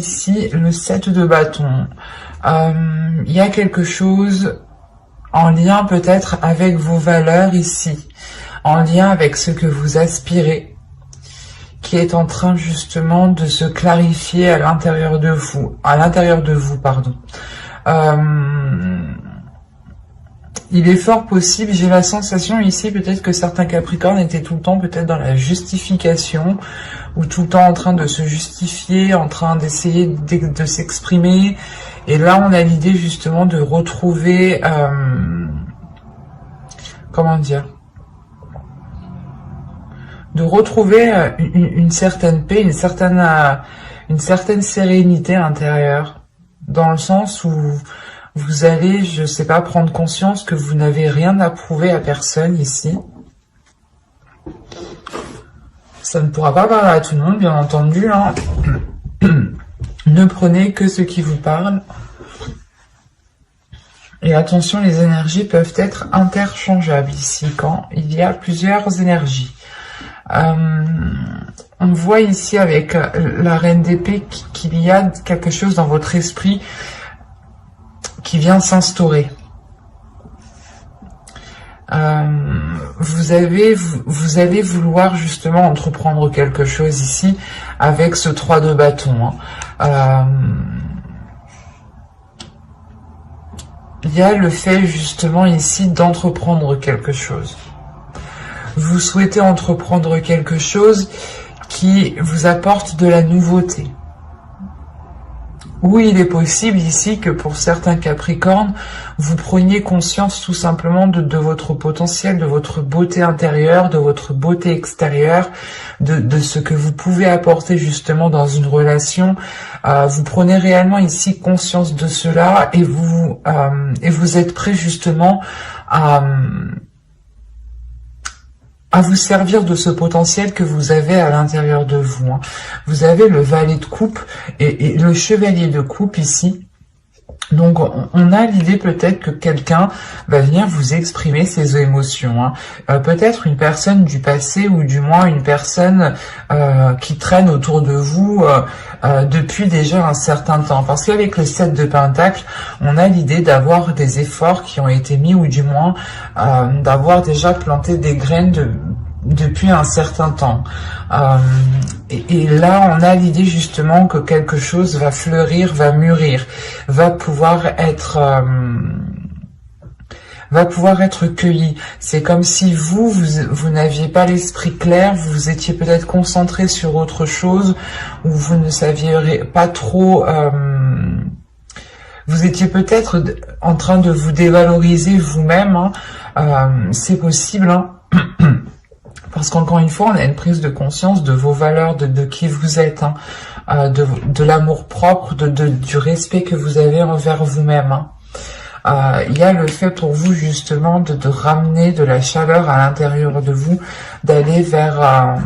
Ici, le 7 de bâton. Il y a quelque chose en lien peut-être avec vos valeurs ici, en lien avec ce que vous aspirez, qui est en train justement de se clarifier à l'intérieur de vous, pardon. Il est fort possible, j'ai la sensation ici peut-être que certains Capricornes étaient tout le temps peut-être dans la justification, ou tout le temps en train de se justifier, en train d'essayer de s'exprimer. Et là on a l'idée justement de retrouver, comment dire, de retrouver une certaine paix, une certaine sérénité intérieure, dans le sens où vous allez, je sais pas, prendre conscience que vous n'avez rien à prouver à personne ici. Ça ne pourra pas parler à tout le monde, bien entendu, hein. Ne prenez que ce qui vous parle. Et attention, les énergies peuvent être interchangeables ici, quand il y a plusieurs énergies. On voit ici avec la reine d'épée qu'il y a quelque chose dans votre esprit qui vient s'instaurer. Vous allez vouloir justement entreprendre quelque chose ici avec ce 3 de bâton. Il y a le fait justement ici d'entreprendre quelque chose. Vous souhaitez entreprendre quelque chose qui vous apporte de la nouveauté. Oui, il est possible ici que pour certains Capricornes, vous preniez conscience tout simplement de votre potentiel, de votre beauté intérieure, de votre beauté extérieure, de ce que vous pouvez apporter justement dans une relation. Vous prenez réellement ici conscience de cela et vous êtes prêt justement à vous servir de ce potentiel que vous avez à l'intérieur de vous. Vous avez le valet de coupe et le chevalier de coupe ici. Donc on a l'idée peut-être que quelqu'un va venir vous exprimer ses émotions. Peut-être une personne du passé ou du moins une personne qui traîne autour de vous depuis déjà un certain temps. Parce qu'avec le 7 de Pentacle, on a l'idée d'avoir des efforts qui ont été mis ou du moins d'avoir déjà planté des graines depuis un certain temps. Et là, on a l'idée justement que quelque chose va fleurir, va mûrir, va pouvoir être cueilli. C'est comme si vous n'aviez pas l'esprit clair, vous étiez peut-être concentré sur autre chose, ou vous ne saviez pas trop... vous étiez peut-être en train de vous dévaloriser vous-même, c'est possible, parce qu'encore une fois, on a une prise de conscience de vos valeurs, de qui vous êtes, de l'amour propre, du respect que vous avez envers vous-même. Il y a le fait pour vous justement de ramener de la chaleur à l'intérieur de vous, d'aller vers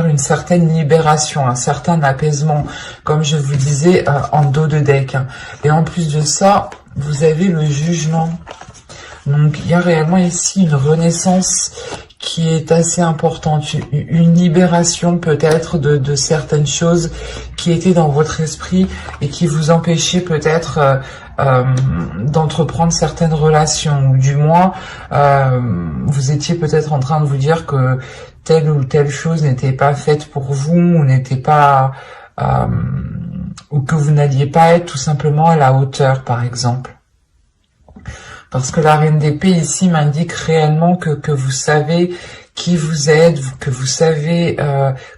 une certaine libération, un certain apaisement, comme je vous disais en dos de deck. Et en plus de ça, vous avez le jugement. Donc il y a réellement ici une renaissance qui est assez importante, une libération peut-être de certaines choses qui étaient dans votre esprit et qui vous empêchaient peut-être d'entreprendre certaines relations, ou du moins vous étiez peut-être en train de vous dire que telle ou telle chose n'était pas faite pour vous, ou n'était pas ou que vous n'alliez pas être tout simplement à la hauteur, par exemple. Parce que la reine d'épée ici m'indique réellement que vous savez qui vous êtes, que vous savez,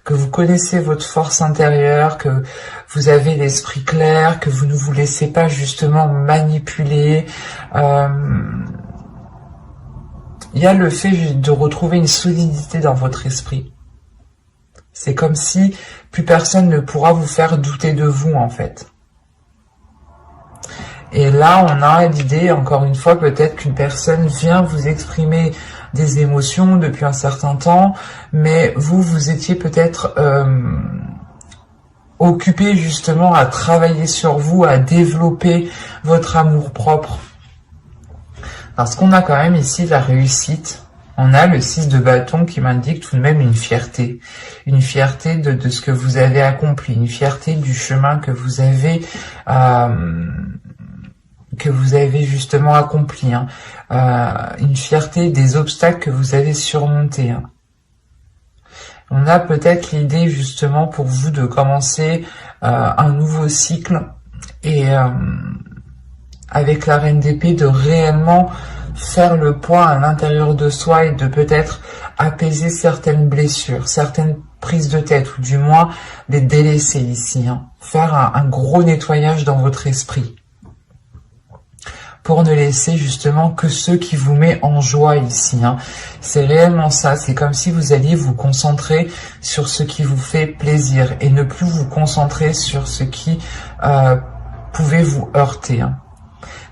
que vous connaissez votre force intérieure, que vous avez l'esprit clair, que vous ne vous laissez pas justement manipuler. Il y a le fait de retrouver une solidité dans votre esprit. C'est comme si plus personne ne pourra vous faire douter de vous, en fait. Et là, on a l'idée, encore une fois, peut-être qu'une personne vient vous exprimer des émotions depuis un certain temps, mais vous étiez peut-être occupé justement à travailler sur vous, à développer votre amour-propre. Parce qu'on a quand même ici la réussite. On a le 6 de bâton qui m'indique tout de même une fierté de ce que vous avez accompli, une fierté du chemin que vous avez justement accompli, hein. Une fierté des obstacles que vous avez surmontés, hein. On a peut-être l'idée justement pour vous de commencer un nouveau cycle et avec la reine d'épée de réellement faire le point à l'intérieur de soi et de peut-être apaiser certaines blessures, certaines prises de tête ou du moins les délaisser ici, hein. Faire un gros nettoyage dans votre esprit pour ne laisser justement que ce qui vous met en joie ici, hein. C'est réellement ça, c'est comme si vous alliez vous concentrer sur ce qui vous fait plaisir et ne plus vous concentrer sur ce qui pouvait vous heurter, hein.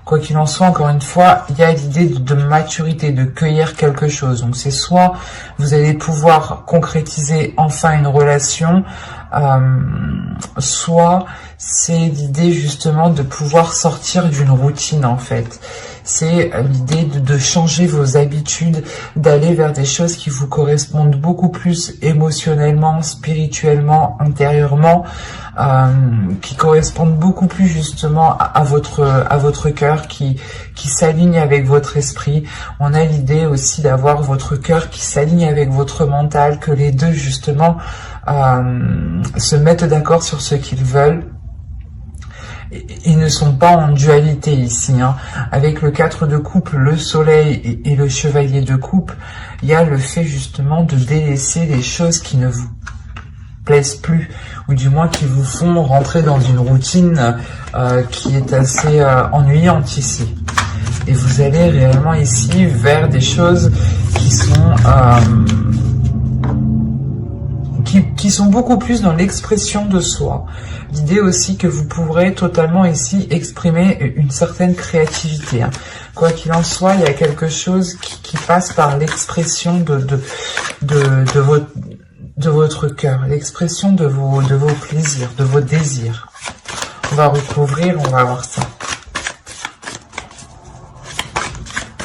Quoi qu'il en soit, encore une fois, il y a l'idée de maturité, de cueillir quelque chose. Donc c'est soit vous allez pouvoir concrétiser enfin une relation, soit c'est l'idée justement de pouvoir sortir d'une routine en fait. C'est l'idée de changer vos habitudes, d'aller vers des choses qui vous correspondent beaucoup plus émotionnellement, spirituellement, intérieurement, qui correspondent beaucoup plus justement à votre cœur, qui s'aligne avec votre esprit. On a l'idée aussi d'avoir votre cœur qui s'aligne avec votre mental, que les deux justement se mettent d'accord sur ce qu'ils veulent. Ils ne sont pas en dualité ici, hein. Avec le 4 de coupe, le soleil et le chevalier de coupe, il y a le fait justement de délaisser les choses qui ne vous plaisent plus, ou du moins qui vous font rentrer dans une routine qui est assez ennuyante ici. Et vous allez réellement ici vers des choses qui sont beaucoup plus dans l'expression de soi. L'idée aussi que vous pourrez totalement ici exprimer une certaine créativité, hein. Quoi qu'il en soit, il y a quelque chose qui passe par l'expression de votre cœur, l'expression de vos plaisirs, de vos désirs. On va recouvrir, on va voir ça.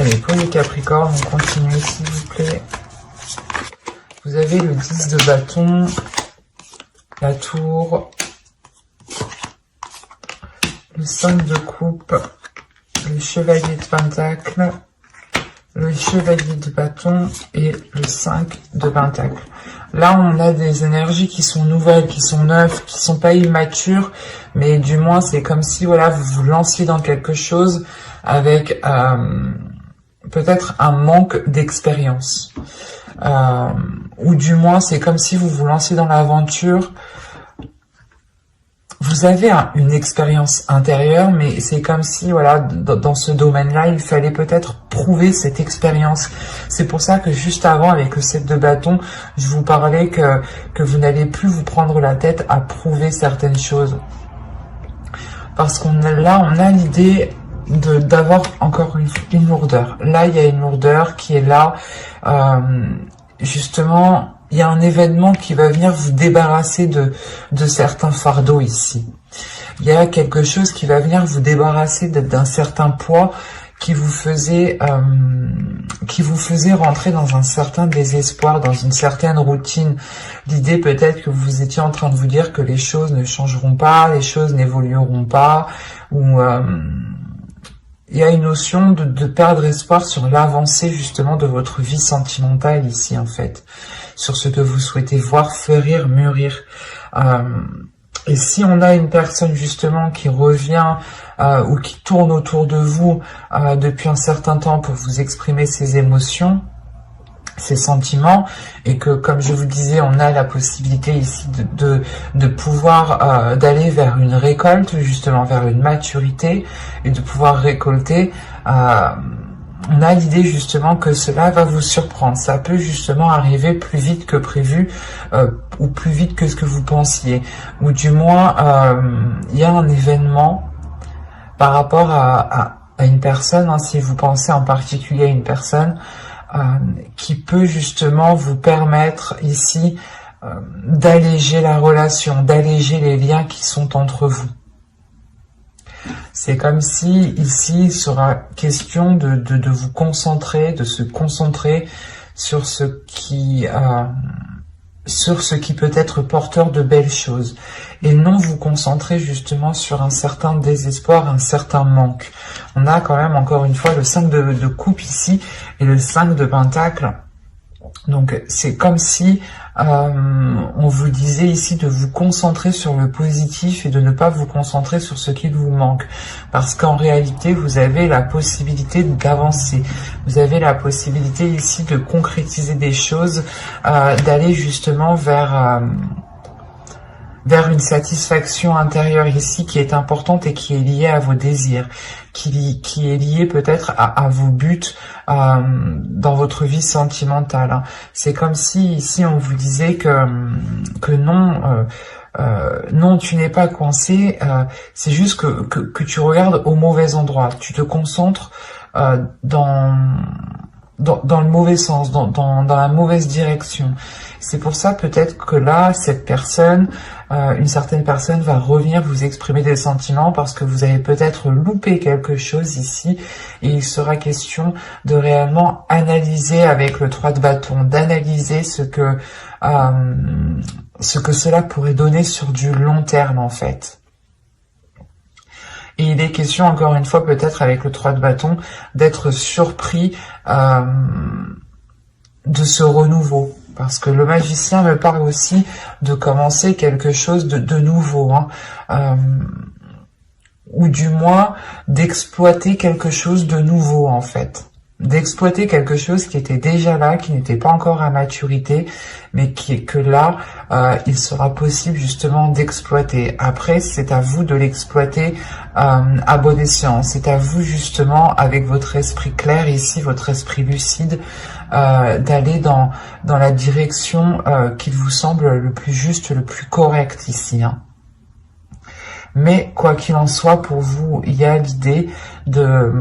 Allez, pour les Capricornes, on continue s'il vous plaît. Vous avez le 10 de bâton, la tour, le 5 de coupe, le chevalier de pentacle, le chevalier de bâton et le 5 de pentacle. Là, on a des énergies qui sont nouvelles, qui sont neuves, qui sont pas immatures, mais du moins, c'est comme si voilà, vous vous lanciez dans quelque chose avec peut-être un manque d'expérience. Ou du moins, c'est comme si vous vous lanciez dans l'aventure. Vous avez une expérience intérieure, mais c'est comme si, voilà, dans ce domaine-là, il fallait peut-être prouver cette expérience. C'est pour ça que juste avant, avec le 7 de bâton, je vous parlais que vous n'allez plus vous prendre la tête à prouver certaines choses. Parce qu'on a l'idée d'avoir encore une lourdeur. Là, il y a une lourdeur qui est là. Justement, il y a un événement qui va venir vous débarrasser de certains fardeaux ici. Il y a quelque chose qui va venir vous débarrasser d'un certain poids qui vous faisait rentrer dans un certain désespoir, dans une certaine routine. L'idée peut-être que vous étiez en train de vous dire que les choses ne changeront pas, les choses n'évolueront pas, ou il y a une notion de perdre espoir sur l'avancée justement de votre vie sentimentale ici en fait, sur ce que vous souhaitez voir fleurir, mûrir. Et si on a une personne justement qui revient ou qui tourne autour de vous depuis un certain temps pour vous exprimer ses émotions, ses sentiments, et que comme je vous disais, on a la possibilité ici de pouvoir d'aller vers une récolte, justement vers une maturité, et de pouvoir récolter, on a l'idée justement que cela va vous surprendre. Ça peut justement arriver plus vite que prévu, ou plus vite que ce que vous pensiez, ou du moins il y a un événement par rapport à une personne, hein, si vous pensez en particulier à une personne, qui peut justement vous permettre ici d'alléger la relation, d'alléger les liens qui sont entre vous. C'est comme si ici il sera question de vous concentrer, de se concentrer sur ce qui peut être porteur de belles choses, et non vous concentrer justement sur un certain désespoir, un certain manque. On a quand même encore une fois le 5 de coupe ici et le 5 de pentacle. Donc c'est comme si on vous disait ici de vous concentrer sur le positif et de ne pas vous concentrer sur ce qui vous manque. Parce qu'en réalité, vous avez la possibilité d'avancer. Vous avez la possibilité ici de concrétiser des choses, d'aller justement vers une satisfaction intérieure ici qui est importante et qui est liée à vos désirs, qui est liée peut-être à vos buts dans votre vie sentimentale. C'est comme si ici on vous disait que non, non, tu n'es pas coincé, c'est juste que tu regardes au mauvais endroit, tu te concentres dans le mauvais sens, dans la mauvaise direction. C'est pour ça peut-être que là, cette personne, une certaine personne va revenir vous exprimer des sentiments parce que vous avez peut-être loupé quelque chose ici, et il sera question de réellement analyser avec le 3 de bâton, d'analyser ce que cela pourrait donner sur du long terme en fait. Et il est question, encore une fois, peut-être avec le 3 de bâton, d'être surpris de ce renouveau. Parce que le magicien me parle aussi de commencer quelque chose de nouveau. Ou du moins d'exploiter quelque chose de nouveau, en fait. D'exploiter quelque chose qui était déjà là, qui n'était pas encore à maturité, mais que là, il sera possible justement d'exploiter. Après, c'est à vous de l'exploiter à bon escient. C'est à vous justement, avec votre esprit clair ici, votre esprit lucide, d'aller dans la direction qu'il vous semble le plus juste, le plus correct ici. Mais quoi qu'il en soit, pour vous, il y a l'idée de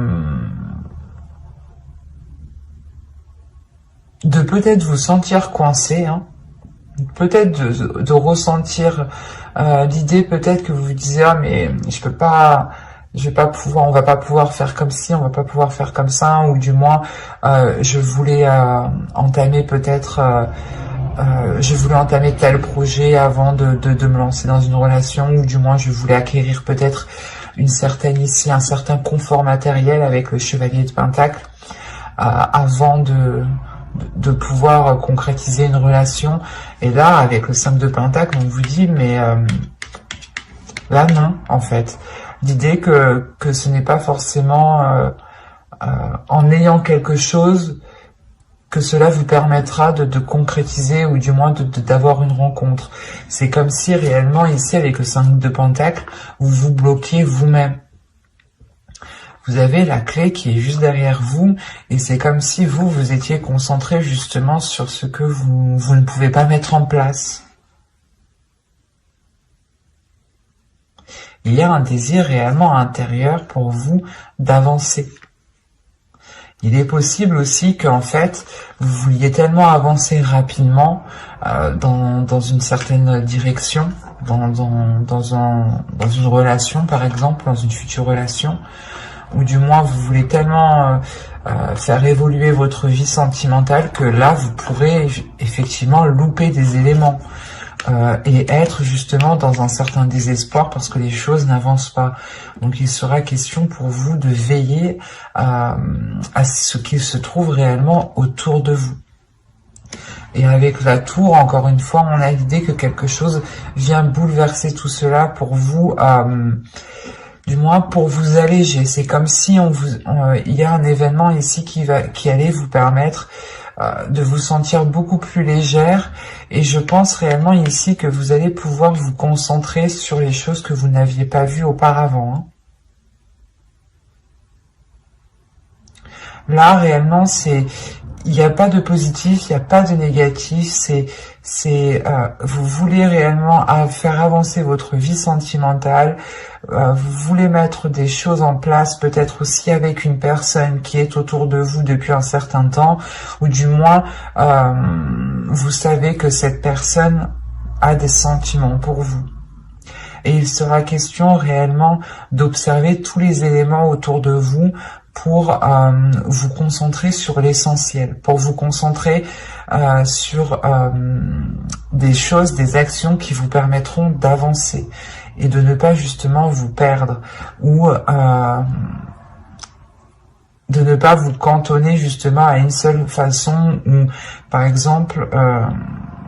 peut-être vous sentir coincé, peut-être de ressentir l'idée peut-être que vous vous disiez ah mais je vais pas pouvoir, on va pas pouvoir faire comme ci, on va pas pouvoir faire comme ça, ou du moins je voulais entamer peut-être je voulais entamer tel projet avant de me lancer dans une relation, ou du moins je voulais acquérir peut-être un certain confort matériel avec le chevalier de pentacle avant de pouvoir concrétiser une relation. Et là, avec le 5 de pentacle, on vous dit, mais là, non, en fait. L'idée que ce n'est pas forcément en ayant quelque chose que cela vous permettra de concrétiser, ou du moins d'avoir une rencontre. C'est comme si réellement, ici, avec le 5 de pentacle, vous vous bloquiez vous-même. Vous avez la clé qui est juste derrière vous, et c'est comme si vous étiez concentré justement sur ce que vous ne pouvez pas mettre en place. Il y a un désir réellement intérieur pour vous d'avancer. Il est possible aussi qu'en fait, vous vouliez tellement avancer rapidement dans une certaine direction, dans une relation par exemple, dans une future relation, ou du moins vous voulez tellement faire évoluer votre vie sentimentale que là vous pourrez effectivement louper des éléments et être justement dans un certain désespoir parce que les choses n'avancent pas. Donc il sera question pour vous de veiller à ce qu'il se trouve réellement autour de vous. Et avec la tour, encore une fois, on a l'idée que quelque chose vient bouleverser tout cela pour vous, du moins pour vous alléger. C'est comme si il y a un événement ici qui allait vous permettre de vous sentir beaucoup plus légère, et je pense réellement ici que vous allez pouvoir vous concentrer sur les choses que vous n'aviez pas vues auparavant. Là, réellement, il n'y a pas de positif, il n'y a pas de négatif, vous voulez réellement faire avancer votre vie sentimentale, vous voulez mettre des choses en place, peut-être aussi avec une personne qui est autour de vous depuis un certain temps, ou du moins, vous savez que cette personne a des sentiments pour vous. Et il sera question réellement d'observer tous les éléments autour de vous pour vous concentrer sur l'essentiel, pour vous concentrer sur des choses, des actions qui vous permettront d'avancer et de ne pas justement vous perdre ou de ne pas vous cantonner justement à une seule façon ou par exemple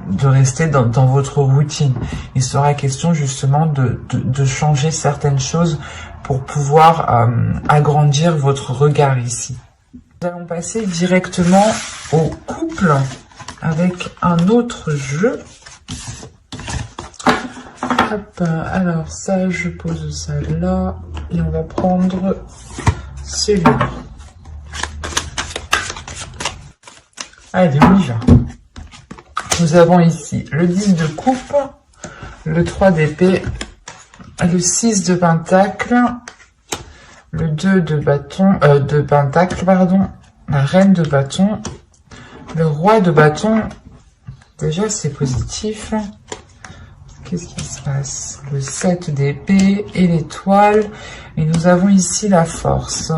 de rester dans votre routine. Il sera question justement de changer certaines choses pour pouvoir agrandir votre regard ici. Nous allons passer directement au couple avec un autre jeu. Hop, alors ça, je pose ça là et on va prendre celui-là. Allez, on y va. Nous avons ici le 10 de coupe, le 3 d'épée, le 6 de pentacle, le 2 de bâton, de pentacle, pardon, la reine de bâton, le roi de bâton. Déjà, c'est positif. Qu'est-ce qui se passe? Le 7 d'épée et l'étoile. Et nous avons ici la force.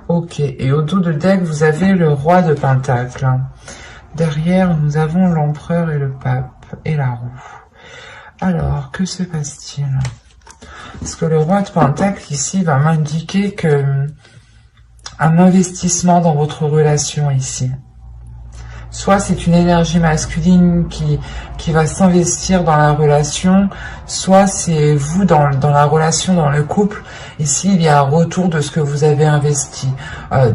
Ok. Et au dos de deck, vous avez le roi de pentacle. Derrière, nous avons l'empereur et le pape et la roue. Alors, que se passe-t-il? Parce que le roi de pentacle ici va m'indiquer que un investissement dans votre relation ici. Soit c'est une énergie masculine qui va s'investir dans la relation, soit c'est vous dans la relation, dans le couple. Ici, il y a un retour de ce que vous avez investi,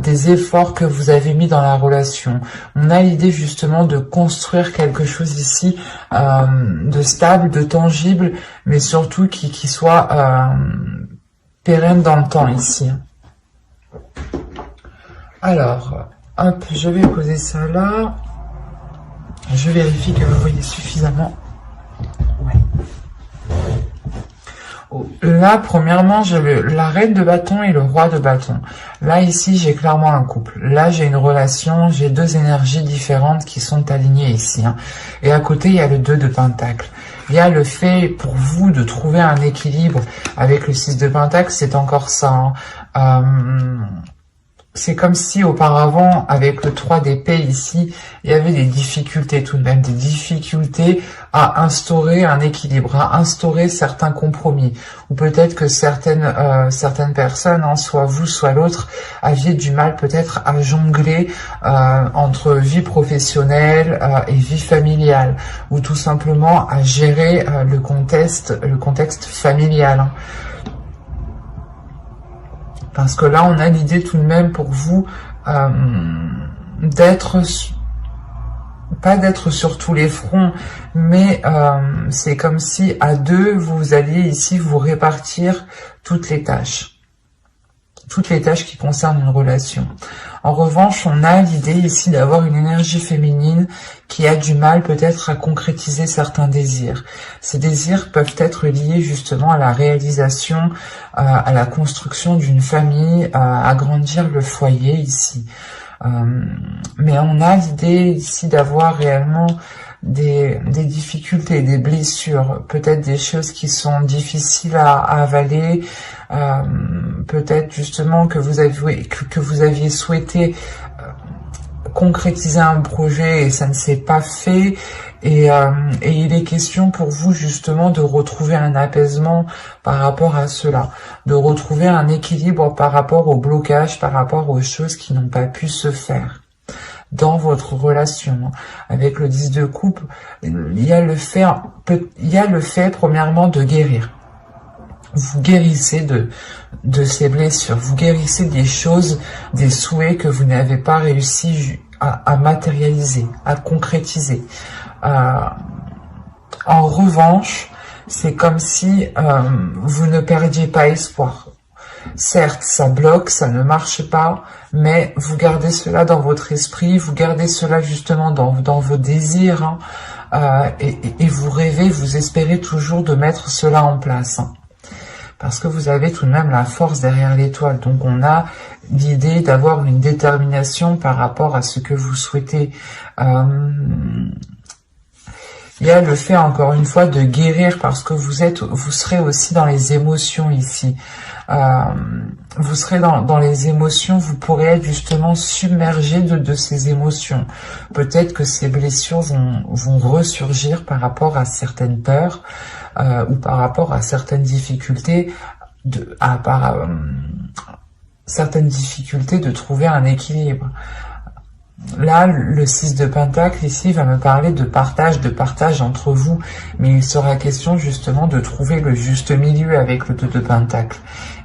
des efforts que vous avez mis dans la relation. On a l'idée justement de construire quelque chose ici de stable, de tangible, mais surtout qui soit pérenne dans le temps ici. Alors, hop, je vais poser ça là. Je vérifie que vous voyez suffisamment. Ouais. Oh, là, premièrement, j'ai la reine de bâton et le roi de bâton. Là, ici, j'ai clairement un couple. Là, j'ai une relation, j'ai deux énergies différentes qui sont alignées ici. Hein. Et à côté, il y a le 2 de pentacle. Il y a le fait pour vous de trouver un équilibre avec le 6 de pentacle, c'est encore ça. Hein. C'est comme si auparavant, avec le 3 d'épée ici, il y avait des difficultés tout de même, des difficultés à instaurer un équilibre, à instaurer certains compromis. Ou peut-être que certaines personnes, hein, soit vous, soit l'autre, aviez du mal peut-être à jongler entre vie professionnelle et vie familiale, ou tout simplement à gérer le contexte familial. Hein. Parce que là, on a l'idée tout de même pour vous pas d'être sur tous les fronts, mais c'est comme si à deux, vous alliez ici vous répartir toutes les tâches qui concernent une relation. En revanche, on a l'idée ici d'avoir une énergie féminine qui a du mal peut-être à concrétiser certains désirs. Ces désirs peuvent être liés justement à la réalisation, à la construction d'une famille, à agrandir le foyer ici. Mais on a l'idée ici d'avoir réellement des difficultés, des blessures, peut-être des choses qui sont difficiles à avaler, peut-être justement que vous aviez souhaité concrétiser un projet et ça ne s'est pas fait, et il est question pour vous justement de retrouver un apaisement par rapport à cela, de retrouver un équilibre par rapport au blocage, par rapport aux choses qui n'ont pas pu se faire dans votre relation. Avec le 10 de coupe, il y a le fait premièrement de guérir. Vous guérissez de ces blessures, vous guérissez des choses, des souhaits que vous n'avez pas réussi à matérialiser, à concrétiser. En revanche, c'est comme si vous ne perdiez pas espoir. Certes, ça bloque, ça ne marche pas, mais vous gardez cela dans votre esprit, vous gardez cela justement dans vos désirs, hein, et vous rêvez, vous espérez toujours de mettre cela en place. Hein. Parce que vous avez tout de même la force derrière l'étoile. Donc on a l'idée d'avoir une détermination par rapport à ce que vous souhaitez. Il y a le fait, encore une fois, de guérir parce que vous serez aussi dans les émotions ici. Vous serez dans les émotions, vous pourrez être justement submergé de ces émotions. Peut-être que ces blessures vont ressurgir par rapport à certaines peurs ou par rapport à certaines difficultés, certaines difficultés de trouver un équilibre. Là, le 6 de Pentacle, ici, va me parler de partage entre vous. Mais il sera question, justement, de trouver le juste milieu avec le 2 de Pentacle.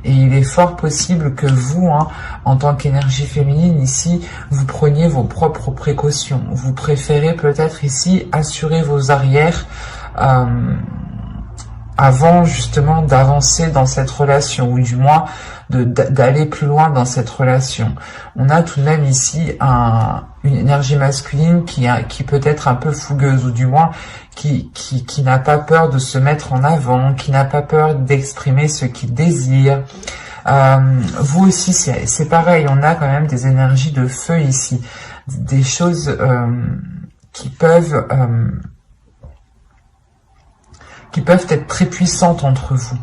Et il est fort possible que vous, en tant qu'énergie féminine, ici, vous preniez vos propres précautions. Vous préférez peut-être, ici, assurer vos arrières avant, justement, d'avancer dans cette relation. Ou du moins, d'aller plus loin dans cette relation. On a tout de même ici une énergie masculine qui peut être un peu fougueuse, ou du moins qui n'a pas peur de se mettre en avant, qui n'a pas peur d'exprimer ce qu'il désire. Vous aussi, c'est pareil, on a quand même des énergies de feu ici, des choses qui peuvent être très puissantes entre vous.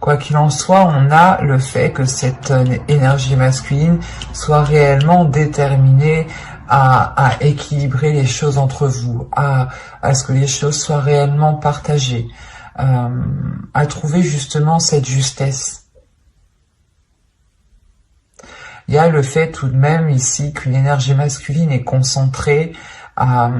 Quoi qu'il en soit, on a le fait que cette énergie masculine soit réellement déterminée à équilibrer les choses entre vous, à ce que les choses soient réellement partagées, à trouver justement cette justesse. Il y a le fait tout de même ici qu'une énergie masculine est concentrée à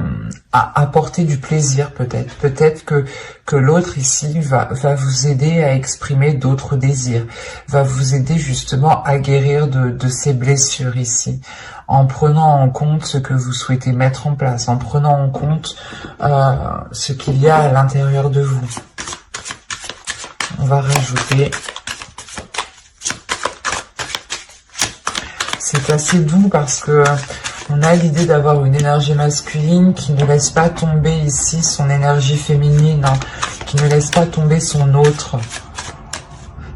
apporter du plaisir peut-être. Peut-être que l'autre ici va vous aider à exprimer d'autres désirs, va vous aider justement à guérir de ces blessures ici, en prenant en compte ce que vous souhaitez mettre en place, en prenant en compte ce qu'il y a à l'intérieur de vous. On va rajouter... C'est assez doux parce que on a l'idée d'avoir une énergie masculine qui ne laisse pas tomber ici son énergie féminine, qui ne laisse pas tomber son autre.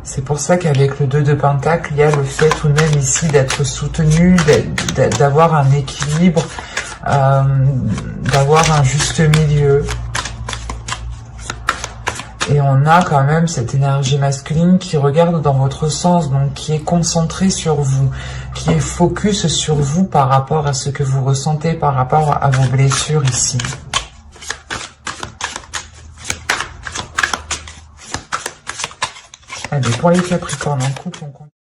C'est pour ça qu'avec le 2 de Pentacle, il y a le fait tout de même ici d'être soutenu, d'avoir un équilibre, d'avoir un juste milieu. Et on a quand même cette énergie masculine qui regarde dans votre sens, donc qui est concentrée sur vous, qui est focus sur vous par rapport à ce que vous ressentez, par rapport à vos blessures ici. Allez, pour les Capricornes en couple, on continue.